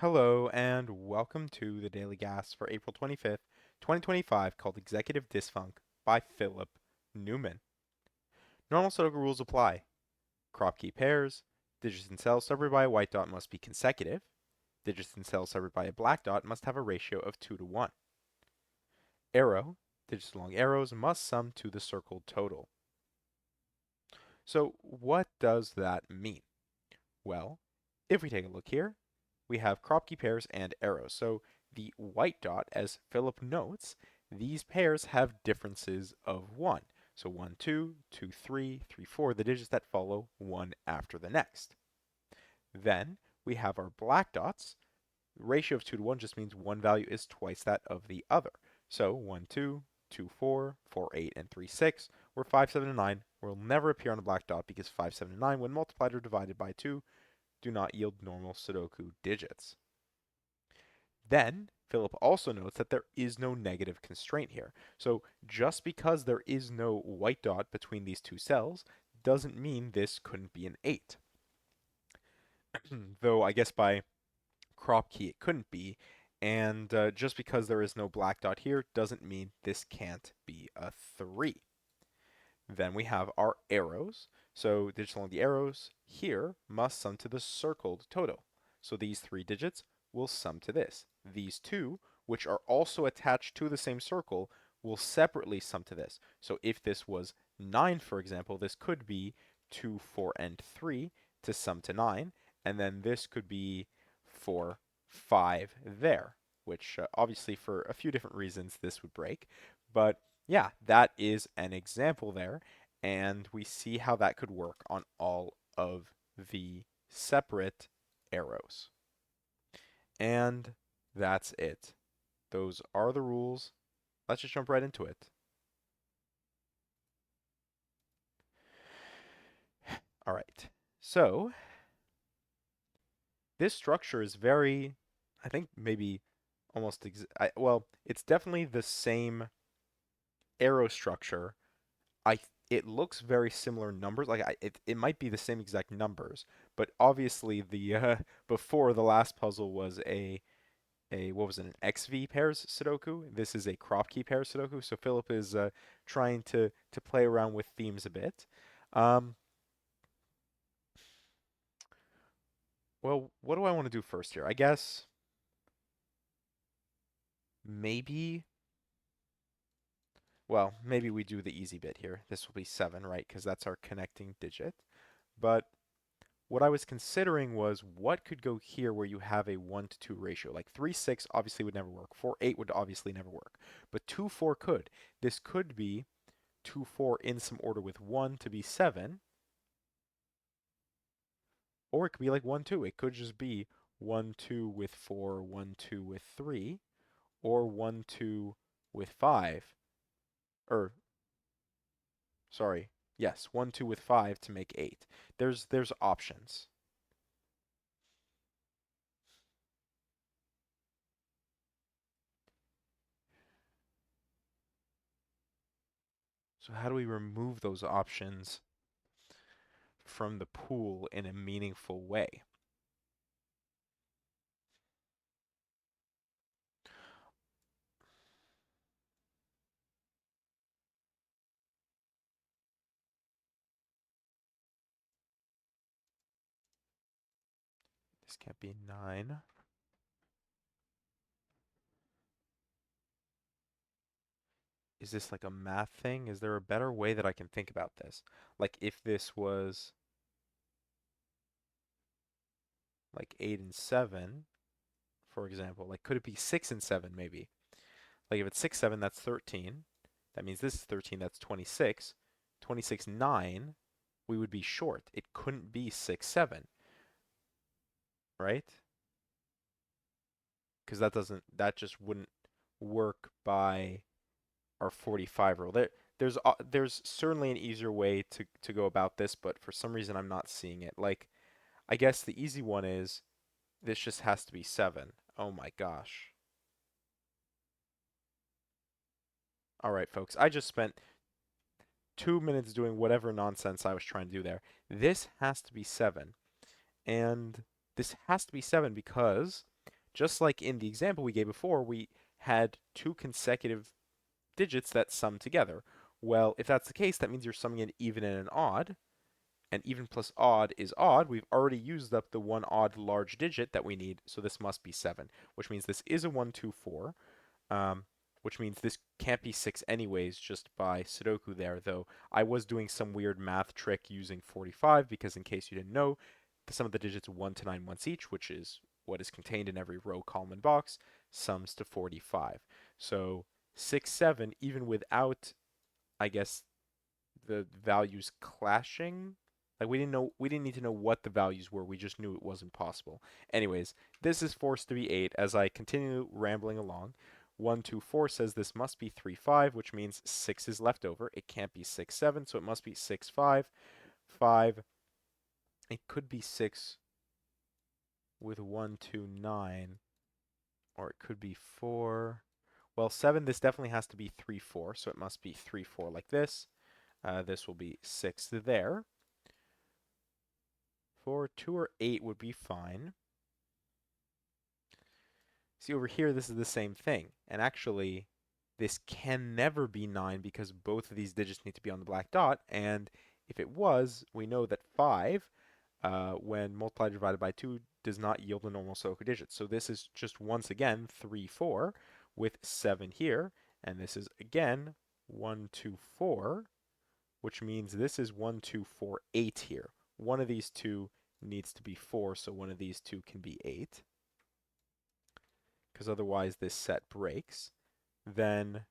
Hello and welcome to the Daily Gas for April 25th, 2025, called Executive Dysfunct by Philip Newman. Normal Sudoku rules apply. Crop key pairs, digits in cells separated by a white dot must be consecutive. Digits in cells separated by a black dot must have a ratio of 2 to 1. Arrow, digits along arrows must sum to the circled total. So what does that mean? Well, if we take a look here, we have crop key pairs and arrows. So the white dot, as Philip notes, these pairs have differences of 1. So 1, 2, 2, 3, 3, 4, the digits that follow one after the next. Then we have our black dots. The ratio of 2 to 1 just means one value is twice that of the other. So 1, 2, 2, 4, 4, 8, and 3, 6, where 5, 7, and 9 will never appear on a black dot because 5, 7, and 9, when multiplied or divided by 2, do not yield normal Sudoku digits. Then, Philip also notes that there is no negative constraint here. So just because there is no white dot between these two cells doesn't mean this couldn't be an 8. Though I guess by crop key it couldn't be, and just because there is no black dot here doesn't mean this can't be a 3. Then we have our arrows. So digits along the arrows here must sum to the circled total. So these 3 digits will sum to this. These 2, which are also attached to the same circle, will separately sum to this. So if this was 9, for example, this could be 2, 4, and 3 to sum to 9, and then this could be 4, 5 there, which obviously for a few different reasons this would break. But yeah, that is an example there, and we see how that could work on all of the separate arrows. And that's it. Those are the rules. Let's just jump right into it. All right. So this structure is very, I think maybe almost, well, it's definitely the same arrow structure. It looks very similar numbers. It might be the same exact numbers, but obviously the before the last puzzle was a what was it, an XV pairs Sudoku. This is a crop key pairs Sudoku. So Philip is trying to play around with themes a bit. Um, well, what do I want to do first here? I guess maybe. Well, maybe we do the easy bit here. This will be 7, right? Because that's our connecting digit. But what I was considering was what could go here where you have a 1 to 2 ratio. Like 3, 6 obviously would never work. 4, 8 would obviously never work. But 2, 4 could. This could be 2, 4 in some order with 1 to be 7. Or it could be like 1, 2. It could just be 1, 2 with 4, 1, 2 with 3. Or 1, 2 with 5. Or, sorry. Yes, 1, 2 with 5 to make 8. There's options. So how do we remove those options from the pool in a meaningful way? This can't be 9. Is this like a math thing? Is there a better way that I can think about this? Like if this was like 8 and 7, for example, like could it be 6 and 7 maybe? Like if it's 6, 7, that's 13. That means this is 13, that's 26. 26, 9, we would be short. It couldn't be 6, 7, right? Because that just wouldn't work by our 45 rule. There's certainly an easier way to go about this, but for some reason I'm not seeing it. Like, I guess the easy one is this just has to be 7. Oh my gosh. All right, folks. I just spent 2 minutes doing whatever nonsense I was trying to do there. This has to be 7. And this has to be 7 because Just like in the example we gave before, we had two consecutive digits that sum together. Well, if that's the case, that means you're summing an even and an odd, and even plus odd is odd. We've already used up the one odd large digit that we need, so this must be 7, which means this is a 1, 2, 4, which means this can't be 6 anyways just by Sudoku there, though I was doing some weird math trick using 45 because in case you didn't know, the sum of the digits 1 to 9 once each, which is what is contained in every row, column, and box, sums to 45. So 6, 7, even without, I guess, the values clashing. Like we didn't need to know what the values were. We just knew it wasn't possible. Anyways, this is forced to be 8 as I continue rambling along. 1, 2, 4 says this must be 3, 5, which means 6 is left over. It can't be 6, 7, so it must be 6, 5. 5, it could be 6 with 1, 2, 9, or it could be 4. Well, 7, this definitely has to be 3, 4, so it must be 3, 4 like this. This will be 6 there. 4, 2, or 8 would be fine. See, over here, this is the same thing. And actually, this can never be 9 because both of these digits need to be on the black dot. And if it was, we know that 5, when multiplied divided by 2, does not yield a normal Sudoku digit. So this is just once again 3, 4 with 7 here. And this is again 1, 2, 4, which means this is 1, 2, 4, 8 here. One of these two needs to be 4, so one of these two can be 8. Because otherwise this set breaks. Then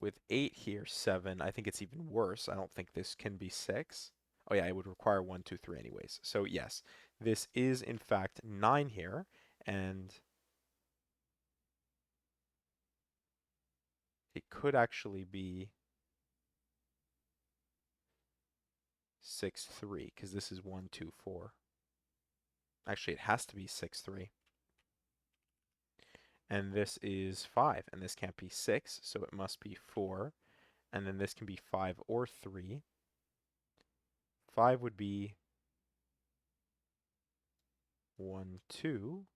with 8 here, 7, I think it's even worse. I don't think this can be 6. Oh yeah, it would require 1, 2, 3 anyways. So yes, this is in fact 9 here, and it could actually be 6, 3, because this is 1, 2, 4. Actually, it has to be 6, 3. And this is 5, and this can't be 6, so it must be 4. And then this can be 5 or 3. 5 would be 1, 2,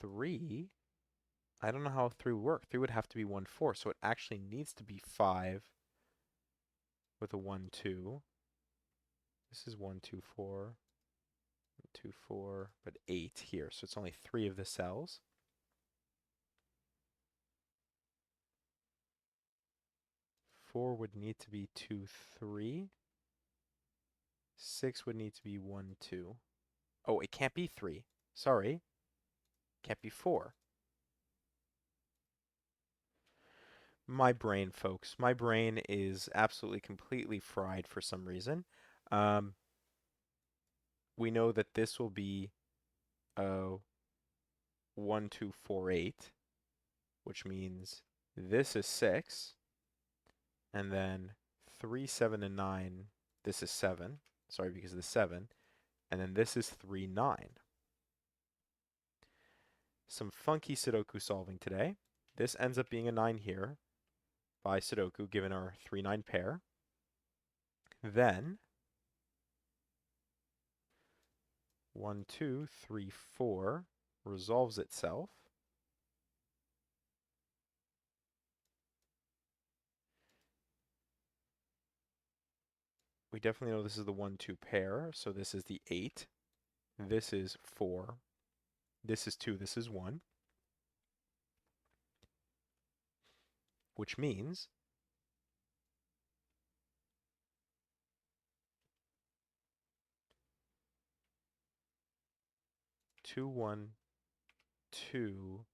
3. I don't know how 3 would work. 3 would have to be 1, 4, so it actually needs to be 5 with a 1, 2. This is 1, 2, 4, 2, 4, but 8 here, so it's only 3 of the cells. 4 would need to be 2, 3. 6 would need to be 1, 2. Oh, it can't be 3. Sorry. Can't be 4. My brain, folks. My brain is absolutely completely fried for some reason. Um, we know that this will be 1, 2, 4, 8, which means this is 6, and then 3, 7, and 9, this is 7. Sorry, because of the 7. And then this is 3, 9. Some funky Sudoku solving today. This ends up being a 9 here by Sudoku, given our 3, 9 pair. Then 1, 2, 3, 4 resolves itself. We definitely know this is the 1, 2 pair, so this is the 8. This is 4. This is 2. This is 1. Which means 2, 1, 2,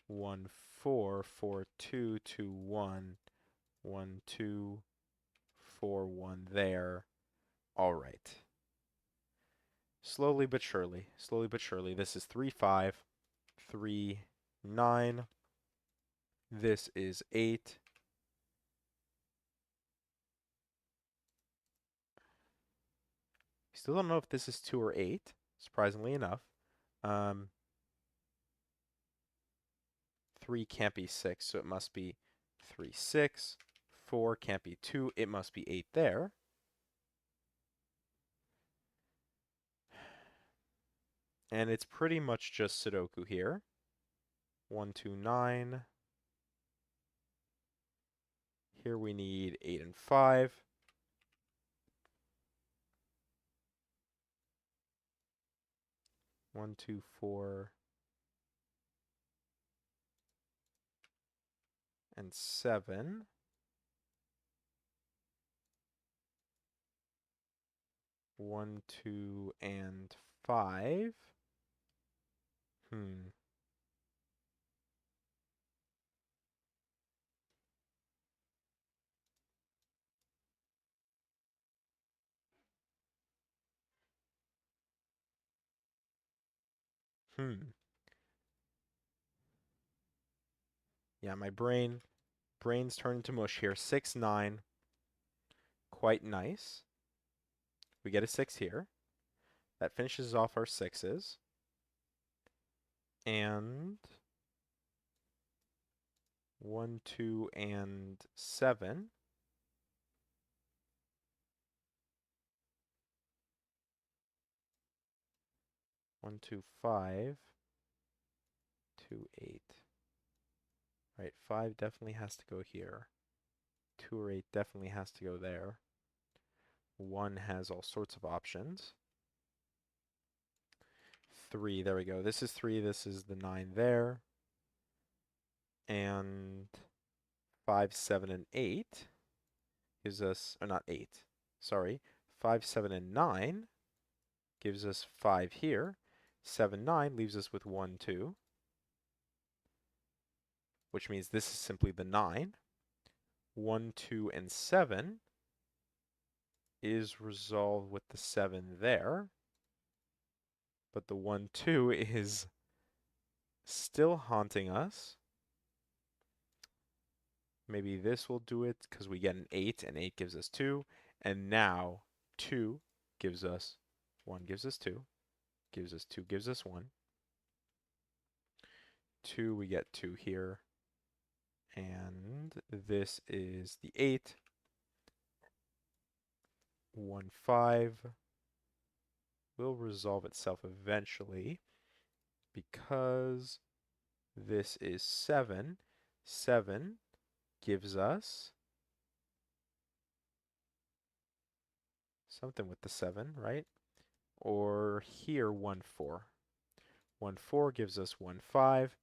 1, 4, 4, 2, 2, 1, 1, 2, 4, 1 there. All right. Slowly but surely, slowly but surely. This is 3, 5, 3, 9. This is 8. Still don't know if this is 2 or 8, surprisingly enough. Um, 3 can't be 6, so it must be 3, 6. 4 can't be 2, it must be 8 there. And it's pretty much just Sudoku here. 1, 2, 9. Here we need 8 and 5. 1, 2, 4, and 7. 1, 2, and 5. Hmm. Hmm. Yeah, my brain's turned to mush here. 6, 9. Quite nice. We get a 6 here. That finishes off our 6s. And 1, 2, and 7. 1, 2, 5. 2, 8. Right, 5 definitely has to go here. 2 or 8 definitely has to go there. 1 has all sorts of options. 3, there we go. This is 3, this is the 9 there. And 5, 7, and 8 gives us, or not 8, sorry. 5, 7, and 9 gives us 5 here. 7, 9 leaves us with 1, 2, which means this is simply the 9. 1, 2, and 7 is resolved with the 7 there. But the 1, 2 is still haunting us. Maybe this will do it because we get an 8, and 8 gives us 2. And now 2 gives us 1 gives us 2, gives us 2 gives us 1. 2, we get 2 here. And this is the 8. 1, 5 will resolve itself eventually because this is 7. 7 gives us something with the 7, right? Or here 1, 4. 1, 4 gives us 1, 5.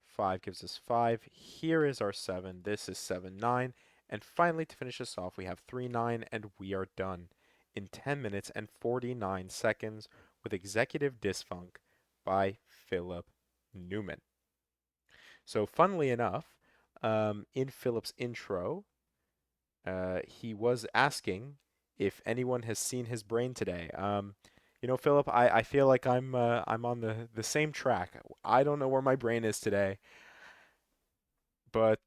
5 gives us 5. Here is our 7. This is 7, 9. And finally, to finish us off, we have 3, 9, and we are done in 10 minutes and 49 seconds with Executive Dysfunct by Philip Newman. So, funnily enough, in Philip's intro, he was asking if anyone has seen his brain today. Philip, I feel like I'm on the same track. I don't know where my brain is today, but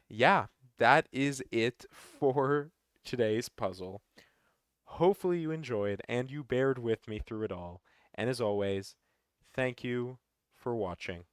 yeah, that is it for today's puzzle. Hopefully you enjoyed and you bared with me through it all. And as always, thank you for watching.